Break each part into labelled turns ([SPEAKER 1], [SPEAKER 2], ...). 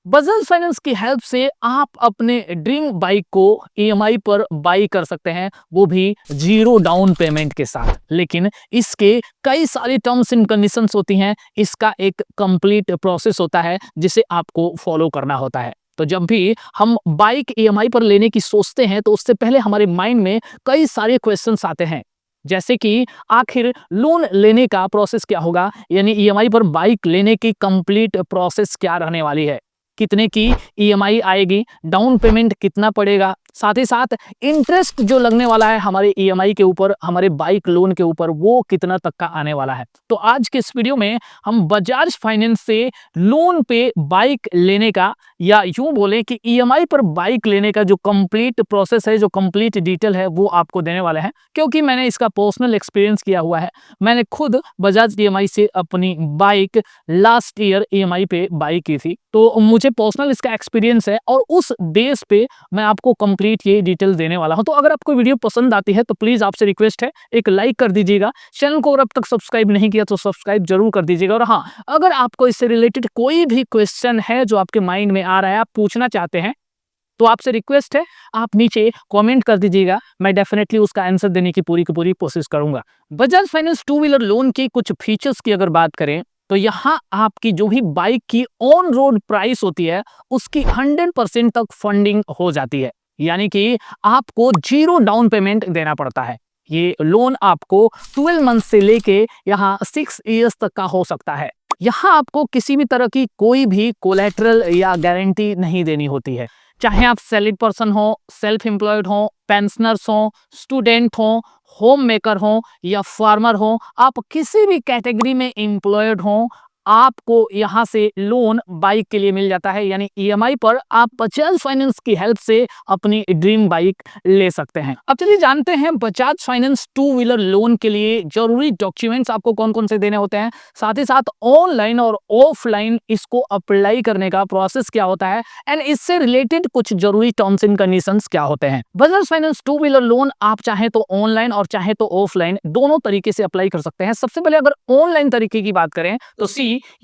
[SPEAKER 1] Bajaj finance की help से आप अपने ड्रीम बाइक को ईएमआई पर बाई कर सकते हैं, वो भी जीरो डाउन पेमेंट के साथ। लेकिन इसके कई सारी टर्म्स एंड कंडीशंस होती हैं, इसका एक कंप्लीट प्रोसेस होता है जिसे आपको फॉलो करना होता है। तो जब भी हम बाइक ईएमआई पर लेने की सोचते हैं तो उससे पहले हमारे माइंड में कई सारे क्वेश्चंस आते हैं, जैसे कि आखिर लोन लेने का प्रोसेस क्या होगा, यानी ईएमआई पर बाइक लेने की कंप्लीट प्रोसेस क्या रहने वाली है, कितने की ईएमआई आएगी, डाउन पेमेंट कितना पड़ेगा, साथ ही साथ इंटरेस्ट जो लगने वाला है हमारे ईएमआई के ऊपर, हमारे बाइक लोन के ऊपर, वो कितना तक का आने वाला है। तो आज के इस वीडियो में हम बजाज फाइनेंस से लोन पे बाइक लेने का, या यूं बोले कि ईएमआई पर बाइक लेने का जो कंप्लीट प्रोसेस है, जो कंप्लीट डिटेल है, वो आपको देने वाले हैं, क्योंकि मैंने इसका पर्सनल एक्सपीरियंस किया हुआ है। मैंने खुद बजाज ईएमआई से अपनी बाइक लास्ट ईयर ईएमआई पे बाई की थी, तो मुझे पर्सनल इसका एक्सपीरियंस है और उस बेस पे मैं आपको कंप्लीट ये डिटेल देने वाला हूं। तो अगर आपको वीडियो पसंद आती है तो प्लीज आपसे रिक्वेस्ट है, एक लाइक कर दीजिएगा, चैनल को अगर अब तक सब्सक्राइब नहीं किया तो सब्सक्राइब जरूर कर दीजिएगा। और हाँ, अगर आपको इससे रिलेटेड कोई भी क्वेश्चन है जो आपके माइंड में आ रहा है, आप पूछना चाहते हैं, तो आपसे रिक्वेस्ट है आप नीचे कमेंट कर दीजिएगा, मैं डेफिनेटली उसका आंसर देने की पूरी कोशिश करूंगा। Bajaj finance two wheeler loan के कुछ फीचर्स की अगर बात करें तो यहाँ आपकी जो भी बाइक की ऑन रोड प्राइस होती है उसकी 100% तक फंडिंग हो जाती है, यानी कि आपको जीरो डाउन पेमेंट देना पड़ता है। ये लोन आपको 12 मंथ से लेके यहाँ 6 इयर्स तक का हो सकता है। यहाँ आपको किसी भी तरह की कोई भी कोलेटरल या गारंटी नहीं देनी होती है, चाहे आप सैलरीड पर्सन हो, सेल्फ एम्प्लॉयड हो, पेंशनर्स हो, स्टूडेंट हो, होम मेकर हो या फार्मर हो, आप किसी भी कैटेगरी में एम्प्लॉयड हो, आपको यहां से लोन बाइक के लिए मिल जाता है, यानी ईएमआई पर आप बजाज फाइनेंस की हेल्प से अपनी ड्रीम बाइक ले सकते हैं। अब चलिए जानते हैं Bajaj finance two wheeler loan के लिए जरूरी डॉक्यूमेंट्स आपको कौन कौन से देने होते हैं, साथ ही साथ ऑनलाइन और ऑफलाइन इसको अप्लाई करने का प्रोसेस क्या होता है, एंड इससे रिलेटेड कुछ जरूरी टर्म्स एंड कंडीशंस क्या होते हैं। Bajaj finance two wheeler loan आप चाहे तो ऑनलाइन और चाहे तो ऑफलाइन दोनों तरीके से अप्लाई कर सकते हैं। सबसे पहले अगर ऑनलाइन तरीके की बात करें तो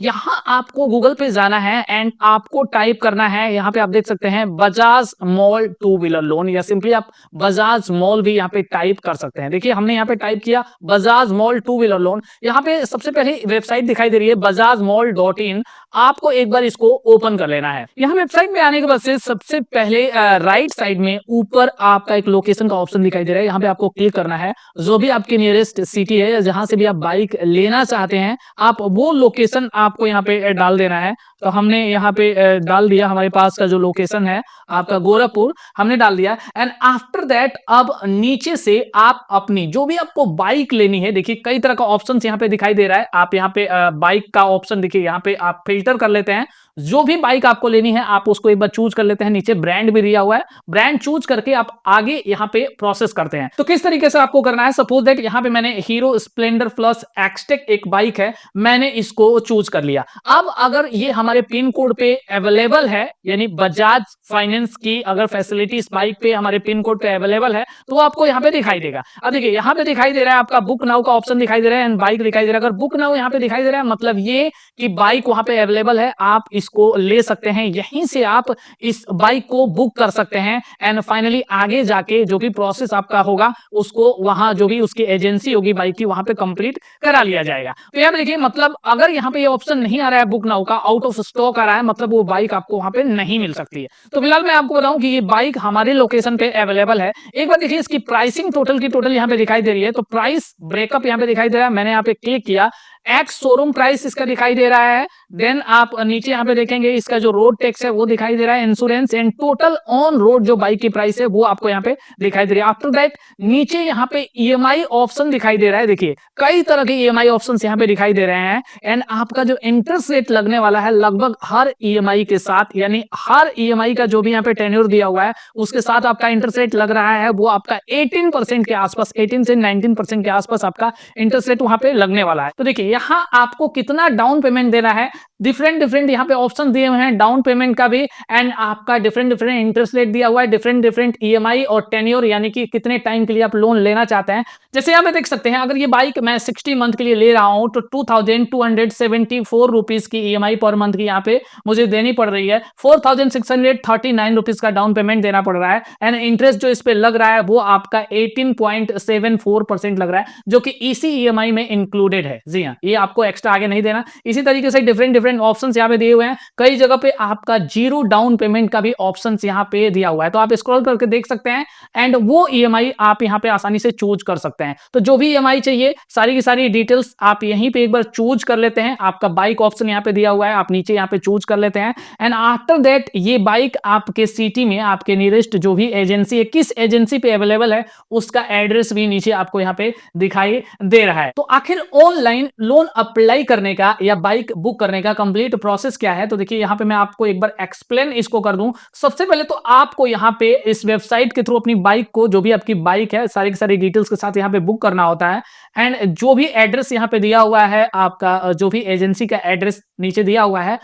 [SPEAKER 1] यहाँ आपको गूगल पे जाना है एंड आपको टाइप करना है, यहाँ पे आप देख सकते हैं Bajaj mall two wheeler loan, या सिंपली आप बजाज मॉल भी यहाँ पे टाइप कर सकते हैं। देखिए हमने यहाँ पे टाइप किया Bajaj mall two wheeler loan, यहाँ पे सबसे पहले वेबसाइट दिखाई दे रही है bajajmall.in, आपको एक बार इसको ओपन कर लेना है। यहाँ वेबसाइट में आने के बाद से सबसे पहले राइट साइड में ऊपर आपका एक लोकेशन का ऑप्शन दिखाई दे रहा है, यहाँ पे आपको क्लिक करना है। जो भी आपकी नियरेस्ट सिटी है, जहां से भी आप बाइक लेना चाहते हैं, आप वो लोकेशन आपको यहाँ पे डाल देना है। तो हमने यहाँ पे डाल दिया, हमारे पास का जो लोकेशन है आपका गोरखपुर हमने डाल दिया। एंड आफ्टर दैट अब नीचे से आप अपनी जो भी आपको बाइक लेनी है, देखिए कई तरह का ऑप्शन यहाँ पे दिखाई दे रहा है, आप यहाँ पे बाइक का ऑप्शन देखिए, यहाँ पे आप फिल्टर कर लेते हैं, जो भी बाइक आपको लेनी है आप उसको एक बार चूज कर लेते हैं। नीचे ब्रांड भी दिया हुआ है, ब्रांड चूज करके आप आगे यहाँ पे प्रोसेस करते हैं। तो किस तरीके से आपको करना है, सपोज दैट यहाँ पे मैंने हीरो स्प्लेंडर प्लस एक्सटेक एक बाइक है, मैंने इसको चूज कर लिया। अब अगर ये हमारे पिन कोड पे अवेलेबल है, यानी बजाज फाइनेंस की अगर फैसिलिटी इस बाइक पे हमारे पिन कोड पे अवेलेबल है, तो आपको यहाँ पे दिखाई देगा। अब देखिए यहाँ पे दिखाई दे रहा है आपका बुक नाउ का ऑप्शन दिखाई दे रहा है एंड बाइक दिखाई दे रहा है। अगर बुक नाउ यहाँ पे दिखाई दे रहा है मतलब ये कि बाइक वहां पे अवेलेबल है, आप इसको ले सकते हैं, यहीं से आप इस बाइक को बुक कर सकते हैं एंड फाइनली आगे जाके जो भी प्रोसेस आपका होगा उसको वहां जो भी उसकी एजेंसी होगी बाइक की, वहां पे कंप्लीट करा लिया जाएगा। तो यार देखिए मतलब अगर यहाँ पे ये ऑप्शन नहीं आ रहा है बुक नाउ का, आउट ऑफ स्टॉक आ रहा है, मतलब वो बाइक आपको वहां पे नहीं मिल सकती है। तो फिलहाल मैं आपको बताऊं कि ये बाइक हमारे लोकेशन पे अवेलेबल है। एक बार देखिए इसकी प्राइसिंग टोटल की टोटल यहाँ पे दिखाई दे रही है, तो प्राइस ब्रेकअप यहाँ पे दिखाई दे रहा है, मैंने यहाँ पे क्लिक किया, एक्स शोरूम प्राइस इसका दिखाई दे रहा है। देन आप नीचे यहाँ पे देखेंगे इसका जो रोड टैक्स है वो दिखाई दे रहा है, insurance and total on road जो बाइक की प्राइस है वो आपको यहाँ पे दिखाई दे रही है। आफ्टर दैट नीचे यहाँ पे ईएमआई ऑप्शन दिखाई दे रहा है, देखिए कई तरह के ईएमआई ऑप्शंस यहाँ पे दिखाई दे रहे हैं एंड आपका जो इंटरेस्ट रेट लगने वाला है लगभग हर ईएमआई के साथ, यानी हर ईएमआई का जो भी यहाँ पे टेन्योर दिया हुआ है उसके साथ आपका इंटरेस्ट रेट लग रहा है वो आपका 18% के आसपास, 18 से 19% के आसपास आपका इंटरेस्ट रेट वहां पे लगने वाला है। तो देखिए यहाँ आपको कितना डाउन पेमेंट देना है, डिफरेंट डिफरेंट यहाँ पे ऑप्शन दिए हुए हैं डाउन पेमेंट का भी, एंड आपका डिफरेंट डिफरेंट इंटरेस्ट रेट दिया हुआ है, डिफरेंट डिफरेंट ईएमआई और टेन्योर यानी कि कितने टाइम के लिए आप लोन लेना चाहते हैं। जैसे यहाँ पे देख सकते हैं, अगर ये बाइक मैं 60 मंथ के लिए ले रहा हूँ तो 2274 रुपीज की ईएमआई पर मंथ की यहाँ पे मुझे देनी पड़ रही है, 4639 रुपीज का डाउन पेमेंट देना पड़ रहा है, एंड इंटरेस्ट जो इस पे लग रहा है वो आपका 18.74% लग रहा है, जो कि इसी ईएमआई में इंक्लूडेड है। जी हाँ, ये आपको एक्स्ट्रा आगे नहीं देना। इसी तरीके से डिफरेंट डिफरेंट ऑप्शंस यहाँ पे दिए हुए हैं, कई जगह पे आपका जीरो डाउन पेमेंट का भी ऑप्शंस यहाँ पे दिया हुआ है, तो आप स्क्रॉल करके देख सकते हैं, एंड वो ईएमआई आप यहाँ पे आसानी से चूज कर सकते हैं। तो जो भी ईएमआई चाहिए सारी की सारी डिटेल्स आप यहीं पे एक बार चूज कर लेते हैं, आपका बाइक ऑप्शन यहाँ पे दिया हुआ है, आप नीचे यहाँ पे चूज कर लेते हैं, एंड आफ्टर दैट ये बाइक आपके सिटी में आपके नियरेस्ट जो भी एजेंसी है, किस एजेंसी पे अवेलेबल है उसका एड्रेस भी नीचे आपको यहाँ पे दिखाई दे रहा है। तो आखिर ऑनलाइन लोन अप्लाई करने का या बाइक बुक करने का कंप्लीट प्रोसेस क्या है, तो देखिए यहाँ पे मैं आपको एक बार एक्सप्लेन इसको कर दूं। सबसे पहले तो आपको यहाँ पे इस वेबसाइट के थ्रू अपनी बाइक को, जो भी आपकी बाइक है सारी की सारी डिटेल्स के साथ यहाँ पे बुक करना होता है, एंड जो भी एड्रेस यहाँ पे दिया हुआ है, आपका जो भी एजेंसी का एड्रेस नीचे दिया हुआ है,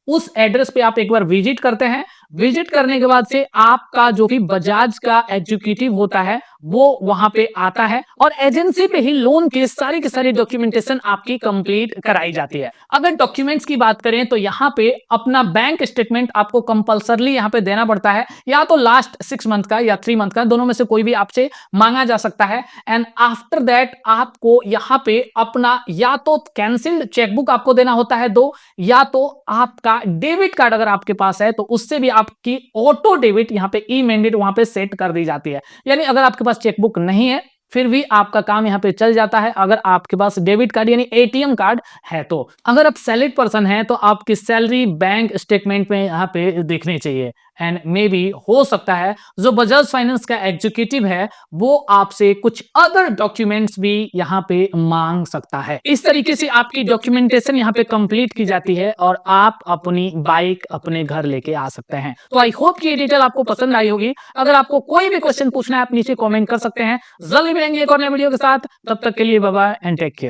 [SPEAKER 1] उस एड्रेस पे आप एक बार विजिट करते हैं। विजिट करने के बाद से आपका जो भी बजाज का एग्जीक्यूटिव होता है वो वहां पे आता है, और एजेंसी पे ही लोन की सारी डॉक्यूमेंटेशन आपकी कंप्लीट कराई जाती है। अगर डॉक्यूमेंट्स की बात करें तो यहाँ पे अपना बैंक स्टेटमेंट आपको कंपलसरली यहाँ पे देना पड़ता है, या तो लास्ट 6 मंथ का या 3 मंथ का, दोनों में से कोई भी आपसे मांगा जा सकता है। एंड आफ्टर दैट आपको यहाँ पे अपना या तो कैंसिल्ड चेकबुक आपको देना होता है दो, या तो आपका डेबिट कार्ड अगर आपके पास है तो उससे भी आपकी ऑटो डेबिट यहाँ पे ई मैंडेट वहां पे सेट कर दी जाती है। यानी अगर आपके पास चेकबुक नहीं है फिर भी आपका काम यहाँ पे चल जाता है, अगर आपके पास डेबिट कार्ड यानी एटीएम कार्ड है तो। अगर आप सैलरीड पर्सन हैं तो आपकी सैलरी बैंक स्टेटमेंट में यहाँ पे देखनी चाहिए, एंड मे बी हो सकता है जो बजाज फाइनेंस का एग्जीक्यूटिव है वो आपसे कुछ अदर डॉक्यूमेंट्स भी यहाँ पे मांग सकता है। इस तरीके से आपकी डॉक्यूमेंटेशन यहाँ पे कंप्लीट की जाती है और आप अपनी बाइक अपने घर लेके आ सकते हैं। तो आई होप कि ये डिटेल आपको पसंद आई होगी। अगर आपको कोई भी क्वेश्चन पूछना है आप नीचे कमेंट कर सकते हैं। जल्दी मिलेंगे एक और नए वीडियो के साथ, तब तक के लिए bye bye and take care.